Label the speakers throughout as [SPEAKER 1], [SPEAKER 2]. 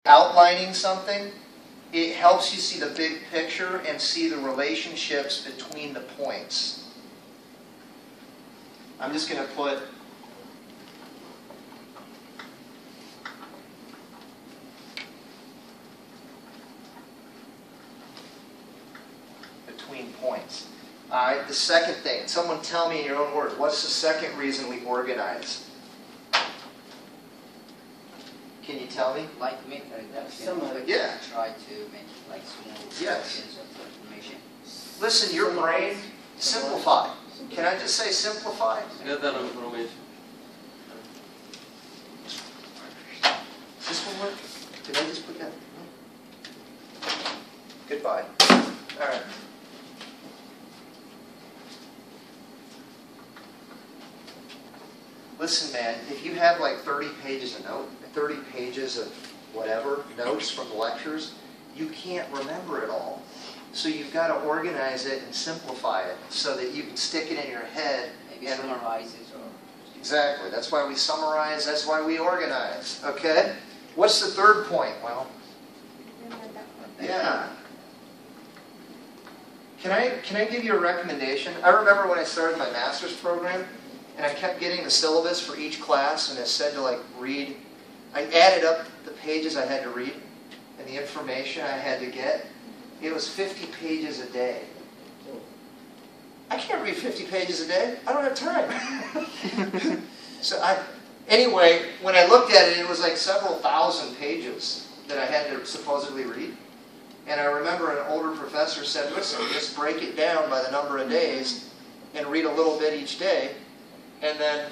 [SPEAKER 1] outlining something, it helps you see the big picture and see the relationships between the points. I'm just going to put between points. Alright, the second thing, someone tell me in your own words, what's the second reason we organize? Can you tell me?
[SPEAKER 2] Like method,
[SPEAKER 1] yeah.
[SPEAKER 2] Try to make like small
[SPEAKER 1] yes.
[SPEAKER 2] sections of information.
[SPEAKER 1] Listen, your brain, simplify. Can I just say simplify?
[SPEAKER 3] Gather information.
[SPEAKER 1] This one work? Did I just put that? Goodbye. All right. Listen, man, if you have like 30 pages of note, 30 pages of whatever, notes from the lectures, you can't remember it all. So you've got to organize it and simplify it so that you can stick it in your head.
[SPEAKER 2] Maybe summarize it or...
[SPEAKER 1] Exactly. That's why we summarize, that's why we organize. Okay? What's the third point? Well, yeah. Can I give you a recommendation? I remember when I started my master's program, and I kept getting the syllabus for each class, and it said to like read. I added up the pages I had to read and the information I had to get. It was 50 pages a day. I can't read 50 pages a day. I don't have time. Anyway, when I looked at it, it was like several thousand pages that I had to supposedly read. And I remember an older professor said, listen, just break it down by the number of days and read a little bit each day. And then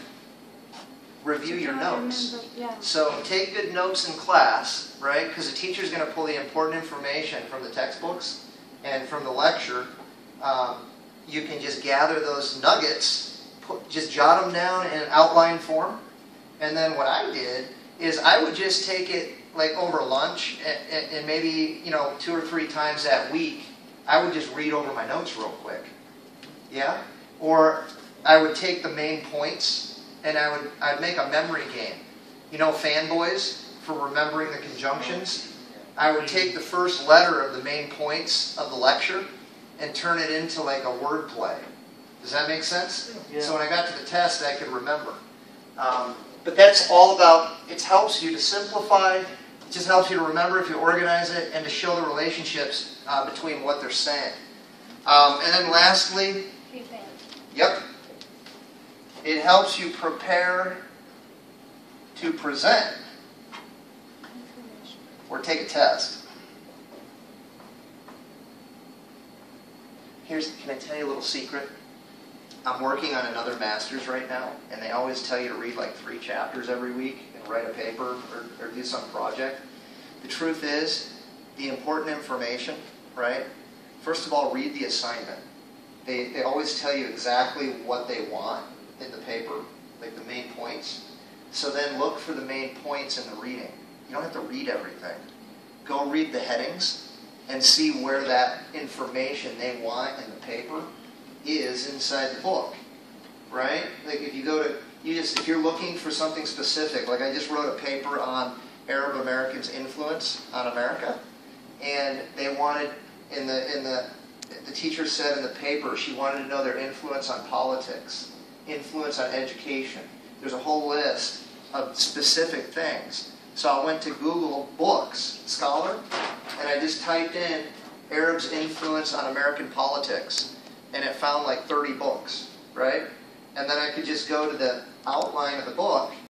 [SPEAKER 1] review your notes.
[SPEAKER 4] Yeah.
[SPEAKER 1] So take good notes in class, right? Because the teacher's going to pull the important information from the textbooks and from the lecture. You can just gather those nuggets, just jot them down in an outline form. And then what I did is I would just take it like over lunch and maybe 2 or 3 times that week. I would just read over my notes real quick. Yeah? Or I would take the main points and I'd make a memory game. You know, fanboys for remembering the conjunctions? I would take the first letter of the main points of the lecture and turn it into like a word play. Does that make sense? Yeah. So when I got to the test, I could remember. But that's all about, it helps you to simplify, it just helps you to remember if you organize it and to show the relationships between what they're saying. And then lastly, yep. It helps you prepare to present or take a test. Can I tell you a little secret? I'm working on another master's right now, and they always tell you to read like 3 chapters every week and write a paper or do some project. The truth is, the important information, right? First of all, read the assignment. They always tell you exactly what they want in the paper, like the main points. So then look for the main points in the reading. You don't have to read everything. Go read the headings and see where that information they want in the paper is inside the book, right? Like if you go to, if you're looking for something specific, like I just wrote a paper on Arab Americans' influence on America, and they wanted, the teacher said in the paper, she wanted to know their influence on politics, influence on education. There's a whole list of specific things. So I went to Google Books, Scholar, and I just typed in Arabs' influence on American politics, and it found like 30 books, right? And then I could just go to the outline of the book